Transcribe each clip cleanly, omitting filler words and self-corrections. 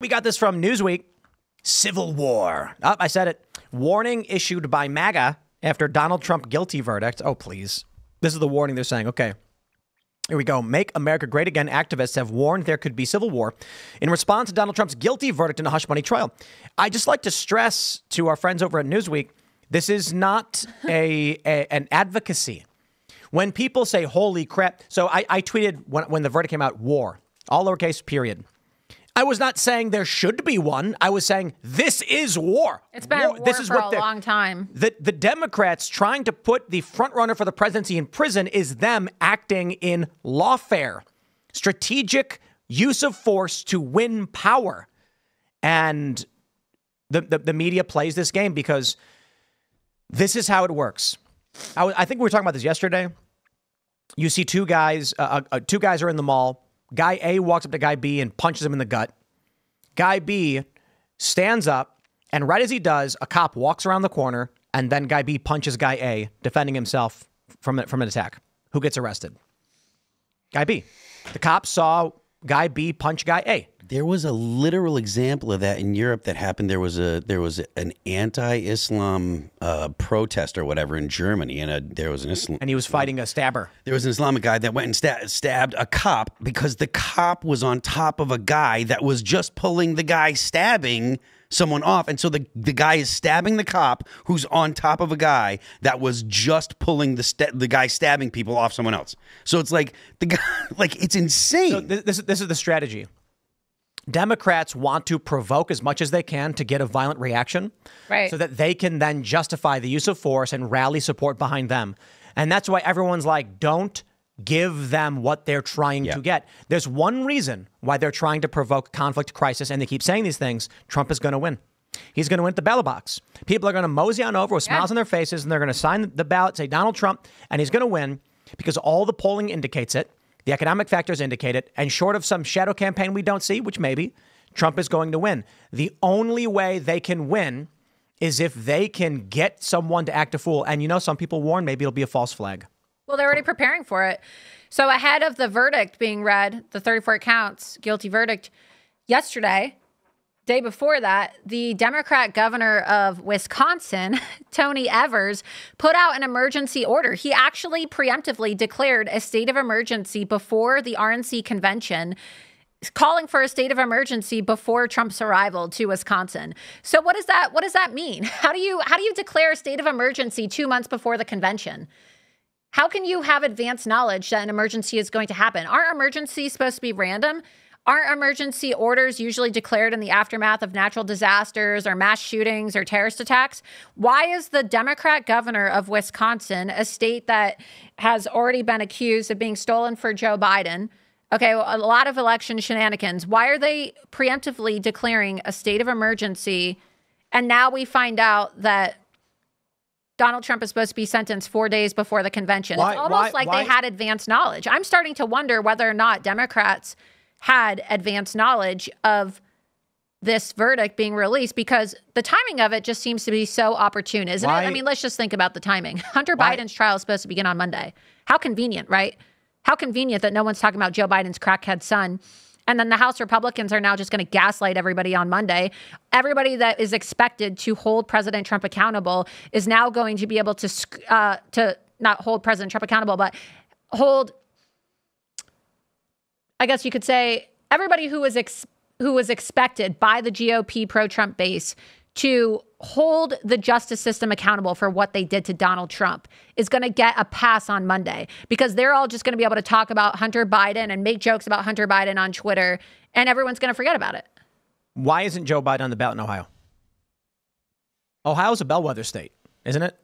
We got this from Newsweek. Civil war. Oh, I said it. Warning issued by MAGA after Donald Trump guilty verdict. Oh, please. This is the warning they're saying. Okay. Here we go. Make America Great Again activists have warned there could be civil war in response to Donald Trump's guilty verdict in a hush money trial. I just like to stress to our friends over at Newsweek, this is not an advocacy. When people say, holy crap. So I tweeted when the verdict came out, war, all lowercase, period. I was not saying there should be one. I was saying this is war. It's been war for a long time. The Democrats trying to put the front runner for the presidency in prison is them acting in lawfare, strategic use of force to win power. And the media plays this game because this is how it works. I think we were talking about this yesterday. You see two guys are in the mall. Guy A walks up to Guy B and punches him in the gut. Guy B stands up, and right as he does, a cop walks around the corner, and then Guy B punches Guy A, defending himself from an attack. Who gets arrested? Guy B. The cops saw Guy B punch Guy A. There was a literal example of that in Europe that happened. There was an anti-Islam protest or whatever in Germany, and there was an Islam, and he was fighting a stabber. There was an Islamic guy that went and stabbed a cop because the cop was on top of a guy that was just pulling the guy stabbing someone off, and so the guy is stabbing the cop who's on top of a guy that was just pulling the guy stabbing people off someone else. So it's like the guy, like it's insane. So this is the strategy. Democrats want to provoke as much as they can to get a violent reaction, right? So that they can then justify the use of force and rally support behind them. And that's why everyone's like, don't give them what they're trying to get. There's one reason why they're trying to provoke conflict, crisis, and they keep saying these things. Trump is going to win. He's going to win at the ballot box. People are going to mosey on over with smiles on their faces, and they're going to sign the ballot, say Donald Trump, and he's going to win because all the polling indicates it. The economic factors indicate it, and short of some shadow campaign we don't see, which maybe, Trump is going to win. The only way they can win is if they can get someone to act a fool. And you know, some people warn maybe it'll be a false flag. Well, they're already preparing for it. So ahead of the verdict being read, the 34 counts, guilty verdict, yesterday, day before that, the Democrat governor of Wisconsin, Tony Evers, put out an emergency order. He actually preemptively declared a state of emergency before the RNC convention, calling for a state of emergency before Trump's arrival to Wisconsin. So what does that mean? How do you declare a state of emergency 2 months before the convention? How can you have advanced knowledge that an emergency is going to happen? Aren't emergencies supposed to be random? Aren't emergency orders usually declared in the aftermath of natural disasters or mass shootings or terrorist attacks? Why is the Democrat governor of Wisconsin, a state that has already been accused of being stolen for Joe Biden, okay, a lot of election shenanigans, why are they preemptively declaring a state of emergency? And now we find out that Donald Trump is supposed to be sentenced 4 days before the convention. It's almost like they had advanced knowledge. I'm starting to wonder whether or not Democrats had advanced knowledge of this verdict being released, because the timing of it just seems to be so opportune, isn't it? I mean, let's just think about the timing. Hunter Biden's trial is supposed to begin on Monday. How convenient, right? How convenient that no one's talking about Joe Biden's crackhead son. And then the House Republicans are now just going to gaslight everybody on Monday. Everybody that is expected to hold President Trump accountable is now going to be able to not hold President Trump accountable, but hold, I guess you could say, everybody who was expected by the GOP pro-Trump base to hold the justice system accountable for what they did to Donald Trump is going to get a pass on Monday, because they're all just going to be able to talk about Hunter Biden and make jokes about Hunter Biden on Twitter, and everyone's going to forget about it. Why isn't Joe Biden on the ballot in Ohio? Ohio's a bellwether state, isn't it?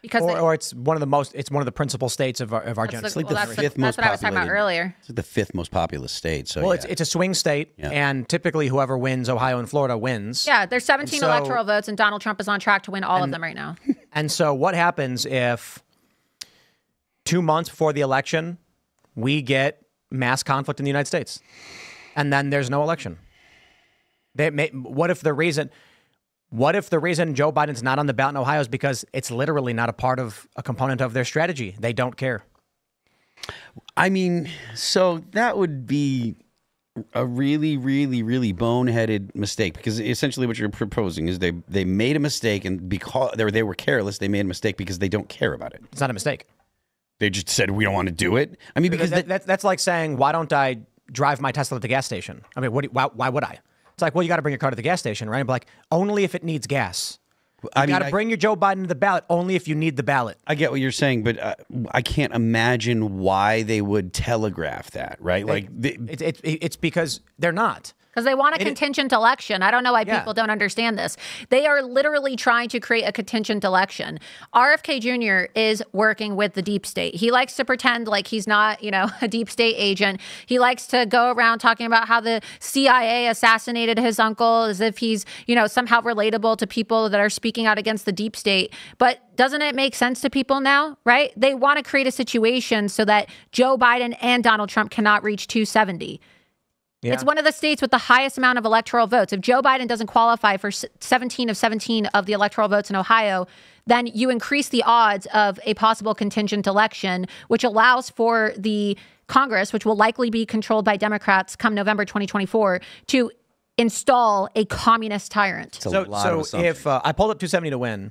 Because it's one of the principal states of our generation. It's like the fifth most populated. That's what I was talking about earlier. It's the fifth most populous state. So it's a swing state, and typically whoever wins Ohio and Florida wins. Yeah, there's 17 electoral votes, and Donald Trump is on track to win all of them right now. And so what happens if 2 months before the election we get mass conflict in the United States, and then there's no election? What if the reason Joe Biden's not on the ballot in Ohio is because it's literally not a component of their strategy? They don't care. I mean, so that would be a really, really, really boneheaded mistake, because essentially what you're proposing is they made a mistake, and because they were careless, they made a mistake because they don't care about it. It's not a mistake. They just said, we don't want to do it. I mean, because that's like saying, why don't I drive my Tesla to the gas station? I mean, why would I? It's like, well, you got to bring your car to the gas station, right? And be like, only if it needs gas. You got to bring your Joe Biden to the ballot only if you need the ballot. I get what you're saying, but I can't imagine why they would telegraph that, right? It's because they're not. Because they want a contingent election. I don't know why people don't understand this. They are literally trying to create a contingent election. RFK Jr. is working with the deep state. He likes to pretend like he's not, a deep state agent. He likes to go around talking about how the CIA assassinated his uncle as if he's, somehow relatable to people that are speaking out against the deep state. But doesn't it make sense to people now, right? They want to create a situation so that Joe Biden and Donald Trump cannot reach 270. Yeah. It's one of the states with the highest amount of electoral votes. If Joe Biden doesn't qualify for 17 of the electoral votes in Ohio, then you increase the odds of a possible contingent election, which allows for the Congress, which will likely be controlled by Democrats come November 2024, to install a communist tyrant. So if I pulled up 270 to win,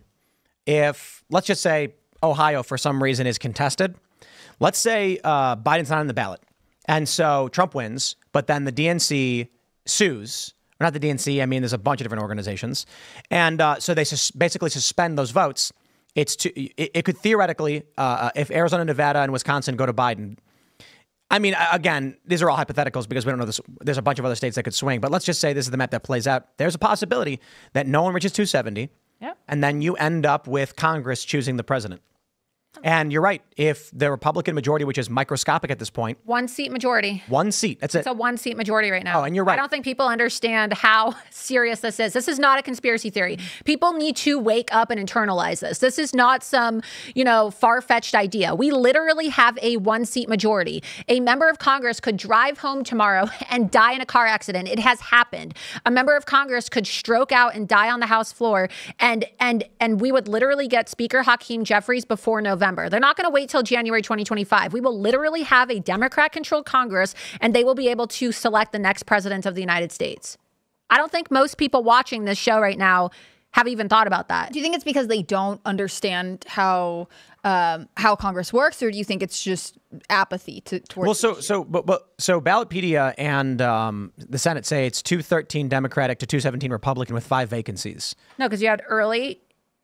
if let's just say Ohio for some reason is contested, let's say Biden's not on the ballot. And so Trump wins, but then the DNC sues, or not the DNC, I mean, there's a bunch of different organizations. And so they basically suspend those votes. It could theoretically, if Arizona, Nevada, and Wisconsin go to Biden, I mean, again, these are all hypotheticals because we don't know this. There's a bunch of other states that could swing, but let's just say this is the map that plays out. There's a possibility that no one reaches 270, and then you end up with Congress choosing the president. And you're right. If the Republican majority, which is microscopic at this point. 1 seat majority. 1 seat. That's it. It's a 1 seat majority right now. Oh, and you're right. I don't think people understand how serious this is. This is not a conspiracy theory. People need to wake up and internalize this. This is not some, far-fetched idea. We literally have a 1 seat majority. A member of Congress could drive home tomorrow and die in a car accident. It has happened. A member of Congress could stroke out and die on the House floor. And we would literally get Speaker Hakeem Jeffries before November. They're not going to wait till January 2025. We will literally have a Democrat-controlled Congress, and they will be able to select the next president of the United States. I don't think most people watching this show right now have even thought about that. Do you think it's because they don't understand how Congress works, or do you think it's just apathy towards? Well, so Ballotpedia and the Senate say it's 213 Democratic to 217 Republican with 5 vacancies. No, because you had early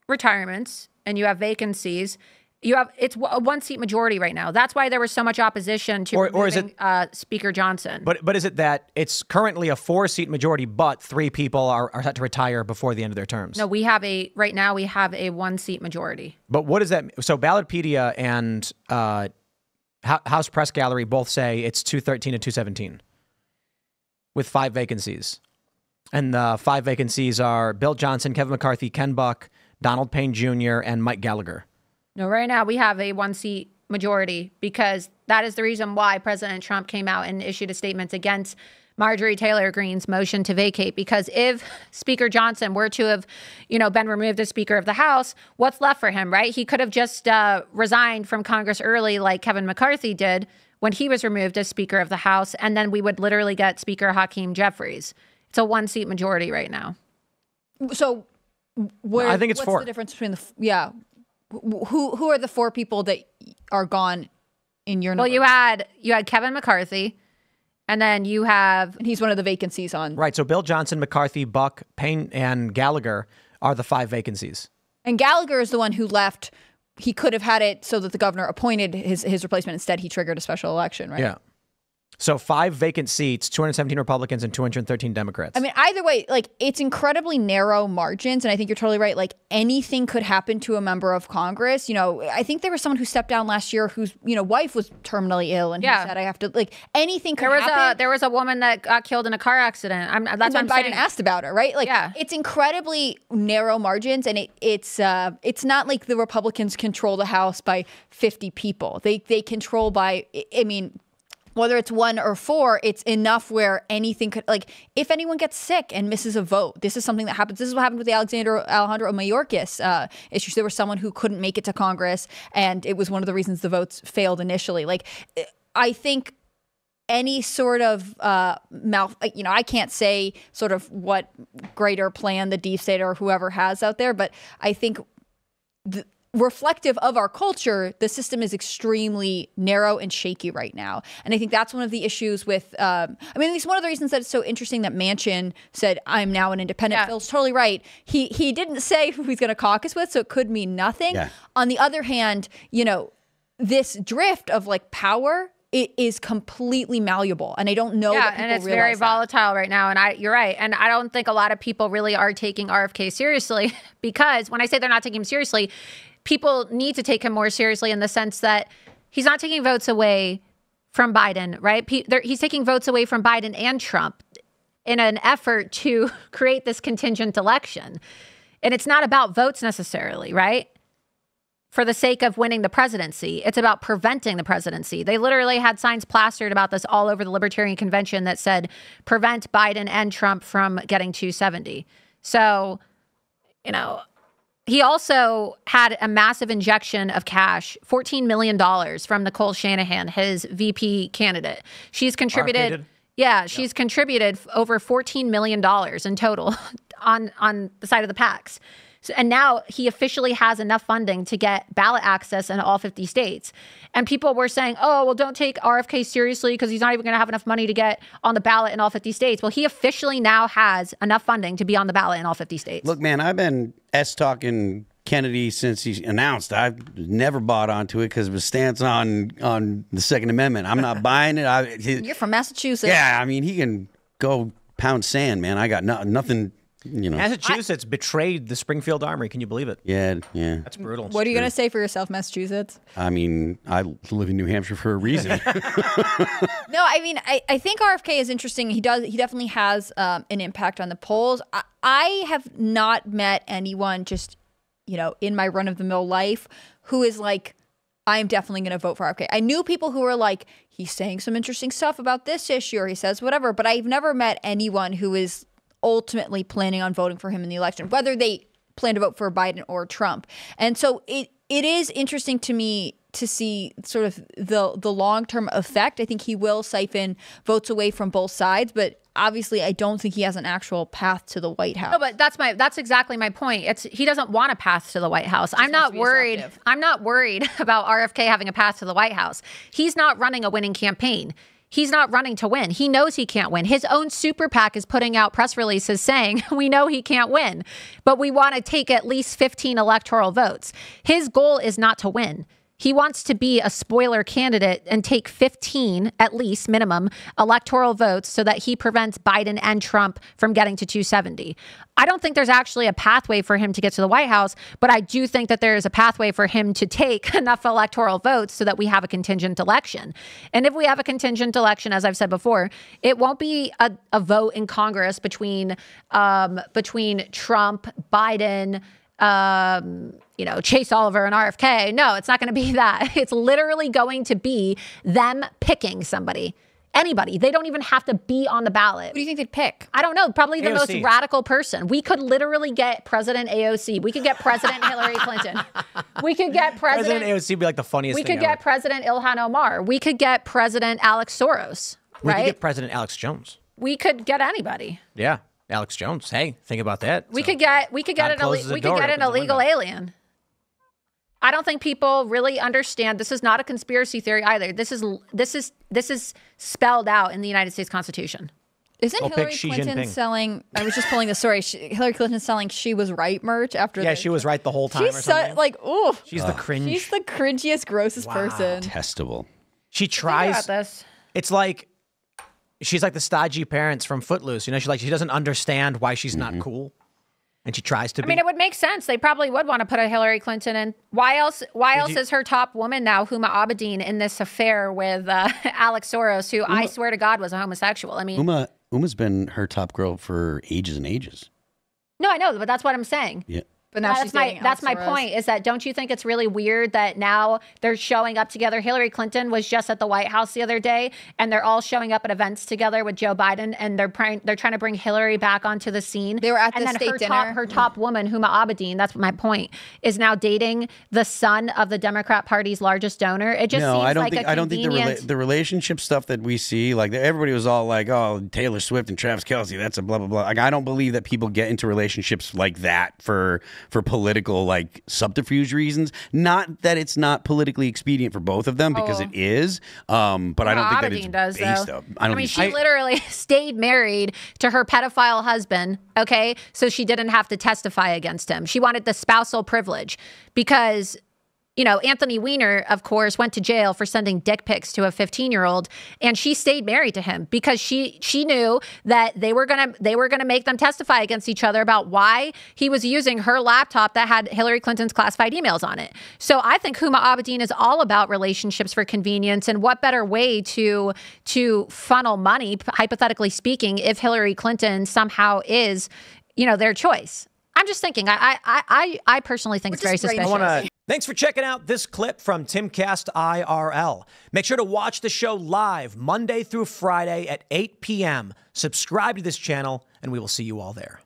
retirements and you have vacancies. It's a 1 seat majority right now. That's why there was so much opposition to removing Speaker Johnson. But is it that it's currently a 4 seat majority, but 3 people are set to retire before the end of their terms? No, right now we have a 1 seat majority. But what does that? So Ballotpedia and House Press Gallery both say it's 213 to 217 with 5 vacancies. And the 5 vacancies are Bill Johnson, Kevin McCarthy, Ken Buck, Donald Payne Jr., and Mike Gallagher. No, right now we have a 1 seat majority because that is the reason why President Trump came out and issued a statement against Marjorie Taylor Greene's motion to vacate. Because if Speaker Johnson were to have, been removed as Speaker of the House, what's left for him, right? He could have just resigned from Congress early like Kevin McCarthy did when he was removed as Speaker of the House, and then we would literally get Speaker Hakeem Jeffries. It's a 1 seat majority right now. So I think it's what's 4. The difference between who are the 4 people that are gone in your number? Well, you had Kevin McCarthy, and then you have... And he's one of the vacancies on... Right, so Bill Johnson, McCarthy, Buck, Payne, and Gallagher are the 5 vacancies. And Gallagher is the one who left. He could have had it so that the governor appointed his replacement. Instead, he triggered a special election, right? Yeah. So 5 vacant seats, 217 Republicans and 213 Democrats. I mean, either way, it's incredibly narrow margins. And I think you're totally right. Anything could happen to a member of Congress. I think there was someone who stepped down last year whose, wife was terminally ill. And he said, I have to, anything could happen. There was a woman that got killed in a car accident. That's what Biden asked about her, right? It's incredibly narrow margins. And it's not like the Republicans control the House by 50 people. They control by, whether it's 1 or 4, it's enough where anything could, if anyone gets sick and misses a vote, this is something that happens. This is what happened with the Alejandro Mayorkas issues. There was someone who couldn't make it to Congress, and it was one of the reasons the votes failed initially. I think any sort of I can't say sort of what greater plan the deep state or whoever has out there, but I think reflective of our culture, the system is extremely narrow and shaky right now. And I think that's one of the issues with, it's one of the reasons that it's so interesting that Manchin said, I'm now an independent. Yeah. Phil's totally right. He didn't say who he's going to caucus with, so it could mean nothing. Yeah. On the other hand, this drift of like power, it is completely malleable, and I don't know. Yeah, and it's very volatile right now. And you're right. And I don't think a lot of people really are taking RFK seriously, because when I say they're not taking him seriously, people need to take him more seriously in the sense that he's not taking votes away from Biden, right? He's taking votes away from Biden and Trump in an effort to create this contingent election. And it's not about votes necessarily, right? For the sake of winning the presidency. It's about preventing the presidency. They literally had signs plastered about this all over the Libertarian Convention that said, prevent Biden and Trump from getting 270. So, he also had a massive injection of cash, $14 million from Nicole Shanahan, his VP candidate. She's contributed... She's contributed over $14 million in total on the side of the PACs. So, and now he officially has enough funding to get ballot access in all 50 states. And people were saying, oh, well, don't take RFK seriously because he's not even going to have enough money to get on the ballot in all 50 states. Well, he officially now has enough funding to be on the ballot in all 50 states. Look, man, I've been talking Kennedy since he announced. I've never bought onto it because of his stance on the Second Amendment. I'm not buying it. You're from Massachusetts. Yeah, I mean, he can go pound sand, man. I got nothing... Massachusetts betrayed the Springfield Armory. Can you believe it? Yeah. That's brutal. What are you going to say for yourself, Massachusetts? I mean, I live in New Hampshire for a reason. No, I think RFK is interesting. He definitely has an impact on the polls. I have not met anyone just, in my run-of-the-mill life who is like, I'm definitely going to vote for RFK. I knew people who were like, he's saying some interesting stuff about this issue, or he says whatever, but I've never met anyone who is ultimately planning on voting for him in the election, whether they plan to vote for Biden or Trump. And so it is interesting to me to see sort of the long-term effect. I think he will siphon votes away from both sides, but obviously I don't think he has an actual path to the White House. No, but that's exactly my point. He doesn't want a path to the White House. I'm not worried about RFK having a path to the White House. He's not running a winning campaign. He's not running to win. He knows he can't win. His own super PAC is putting out press releases saying, we know he can't win, but we want to take at least 15 electoral votes. His goal is not to win. He wants to be a spoiler candidate and take 15, at least minimum, electoral votes so that he prevents Biden and Trump from getting to 270. I don't think there's actually a pathway for him to get to the White House, but I do think that there is a pathway for him to take enough electoral votes so that we have a contingent election. And if we have a contingent election, as I've said before, it won't be a vote in Congress between Trump, Biden, Chase Oliver and RFK. No, it's not going to be that. It's literally going to be them picking somebody. Anybody. They don't even have to be on the ballot. Who do you think they'd pick? I don't know. Probably the AOC. most radical person. We could literally get President AOC. We could get President Hillary Clinton. We could get President AOC would be like the funniest thing We could get President Ilhan Omar. We could get President Alex Soros. We right? could get President Alex Jones. We could get anybody. Yeah. Alex Jones. Hey, think about that. We could get an illegal alien. I don't think people really understand. This is not a conspiracy theory either. This is spelled out in the United States Constitution. Isn't Hillary Clinton selling? I was just pulling the story. Hillary Clinton selling "She Was Right" merch after. Yeah, she was right the whole time. She's ooh. She's the cringe. She's the cringiest, grossest person. Testable. She tries. Think about this. It's like she's like the stodgy parents from Footloose. She doesn't understand why she's not cool. And she tries to be. I mean, it would make sense. They probably would want to put a Hillary Clinton in. Why else is her top woman now Huma Abedin in this affair with Alex Soros, who I swear to God was a homosexual? I mean, Uma's been her top girl for ages and ages. No, I know, but that's what I'm saying. Yeah. But now she's dating that's my Alex point, is that don't you think it's really weird that now they're showing up together? Hillary Clinton was just at the White House the other day, and they're all showing up at events together with Joe Biden, and they're trying to bring Hillary back onto the scene. They were at and the then state dinner. Her top woman, Huma Abedin, that's my point, is now dating the son of the Democrat Party's largest donor. It just seems like a convenient... the relationship stuff that we see, like everybody was all like, oh, Taylor Swift and Travis Kelce, that's a blah, blah, blah. Like, I don't believe that people get into relationships like that for political like subterfuge reasons. Not that it's not politically expedient for both of them, because it is. But I don't think that it's based up. I mean, she literally stayed married to her pedophile husband, okay? So she didn't have to testify against him. She wanted the spousal privilege because, you know, Anthony Weiner, of course, went to jail for sending dick pics to a 15-year-old, and she stayed married to him because she knew that they were gonna make them testify against each other about why he was using her laptop that had Hillary Clinton's classified emails on it. So I think Huma Abedin is all about relationships for convenience, and what better way to funnel money, hypothetically speaking, if Hillary Clinton somehow is, you know, their choice. I'm just thinking. I personally think it's very suspicious. Thanks for checking out this clip from Timcast IRL. Make sure to watch the show live Monday through Friday at 8 p.m. Subscribe to this channel, and we will see you all there.